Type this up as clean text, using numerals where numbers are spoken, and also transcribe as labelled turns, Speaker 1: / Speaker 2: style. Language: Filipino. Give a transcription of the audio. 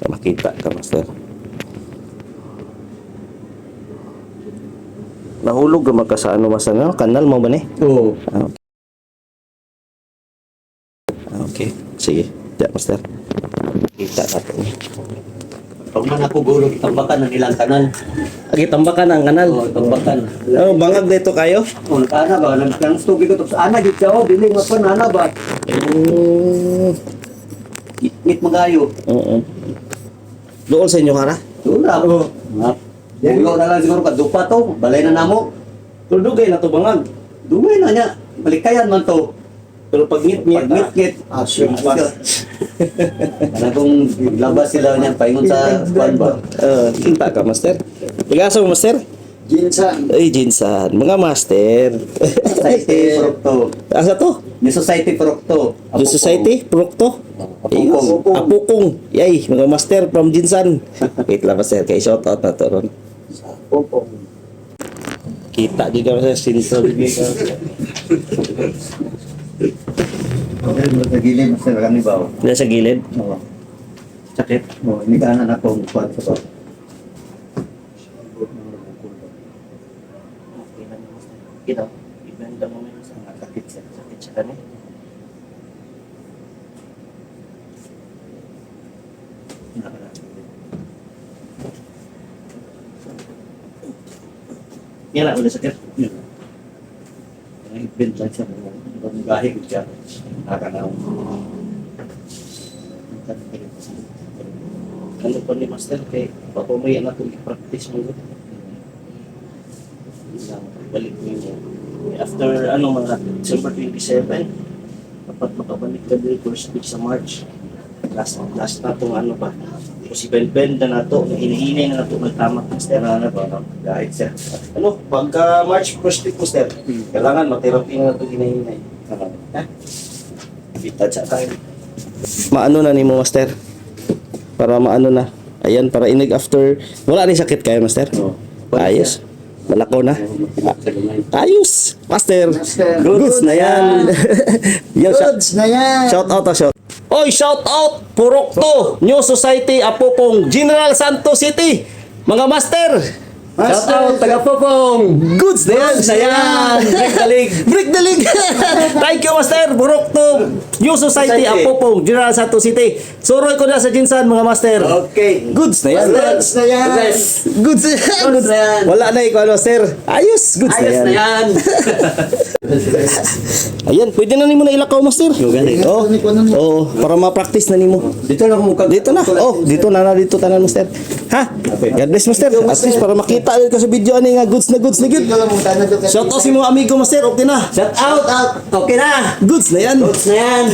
Speaker 1: Makita ka, master. Nahulog ka magka sa ano, master? No? Kanal mo ba ni?
Speaker 2: Oo.
Speaker 1: Okay. Sige. Ya, master. Kita natin.
Speaker 2: Pag man ako gulog, tambakan ng ilang kanal.
Speaker 1: Agi, tambakan ang kanal.
Speaker 2: Oo, tambakan.
Speaker 1: Oh, bangag dito kayo?
Speaker 2: Oo, nagkana ba? Nagkana sa tubig ko. Tapos ana, dito siya. Oh, biling mo pa, nana ba? Ngit magayo.
Speaker 1: Oo. Doon sa inyo kara?
Speaker 2: Doon na. Oo. Bulo na lang siguro ka. Dupa to. Balay na namo.
Speaker 1: Tudugay na to bangag.
Speaker 2: Dumay na niya. Balikayan man to.
Speaker 1: Pero pag ngit-ngit,
Speaker 2: Ngit-ngit.
Speaker 1: Asya.
Speaker 2: Kaya kung labas sila niyan, paingon sa kwan ba?
Speaker 1: Kita ka, master. Tigaso mo, master?
Speaker 2: Jinsan.
Speaker 1: Ay, Jinsan. Mga master.
Speaker 2: Society Procto.
Speaker 1: Asa to?
Speaker 2: Ni Society Procto.
Speaker 1: The Society? Prokto?
Speaker 2: Apukong.
Speaker 1: Apukong. Yay, mga master from Jinsan. Wait lang, master. Kaya shoutout na to ron.
Speaker 2: Apukong.
Speaker 1: Kita di ka, master. Sinso.
Speaker 2: Sa gilid, mas kami ba?
Speaker 1: Nasa gilid.
Speaker 2: Oo.
Speaker 1: Sakit.
Speaker 2: Oo, hindi ka na akong kwan sa ba?
Speaker 1: Okay lang, master. Kita. Ibanda mo meron sa sakit siya. Sakit siya kani. Yan lang, ulit sakit.
Speaker 2: Ibent lang siya. Gahi ko siya. Nakakanaw.
Speaker 1: Ano pa ni master kay papamaya na itong i-practice mo. Balik mo yun. After ano mga December 27, dapat makabalik ka din first week sa March. Last na itong ano ba. Kasi bend na nato, hinihinay na nato magtama master na ba dahil siya. Ano, pagka March first week master, kailangan matherapy na nato hinihinay. Ha? Kita siya tayo. Maano na ni mo master? Para maano na. Ayan, para inig after. Wala rin sakit kayo master? Ayos. Malako na. Ayos. Master. Goods na yan. Yo,
Speaker 2: Goods na yan.
Speaker 1: shout out. Oy, shout out Purokto New Society Apopong General Santos City. Mga master.
Speaker 2: Shout out, taga-Popong.
Speaker 1: Goods na yan.
Speaker 2: Goods na yan.
Speaker 1: Break the leg. Break the leg. Thank you, Master. Purokto New Society Apopong General Santos City. Suroy ko na sa Jinsan, mga master.
Speaker 2: Okay.
Speaker 1: Goods na yan.
Speaker 2: Goods na yan.
Speaker 1: Goods na yan.
Speaker 2: Goods na yan.
Speaker 1: Wala na ikaw, master. Ayos. Goods
Speaker 2: Ayos
Speaker 1: na
Speaker 2: na
Speaker 1: yan.
Speaker 2: yan.
Speaker 1: Ayan, pwede na nimo na ilakaw, master.
Speaker 2: ganit.
Speaker 1: Oo, para ma-practice na nimo.
Speaker 2: Dito na kung
Speaker 1: Dito na. Oh, dito na dito tanan, master. Ha? God bless, master. At least para makita ka sa video ani nga goods na goods. Shout out si mga amigo, master. Okay na.
Speaker 2: Shout out. Okay na.
Speaker 1: Goods na yan.
Speaker 2: Goods na yan.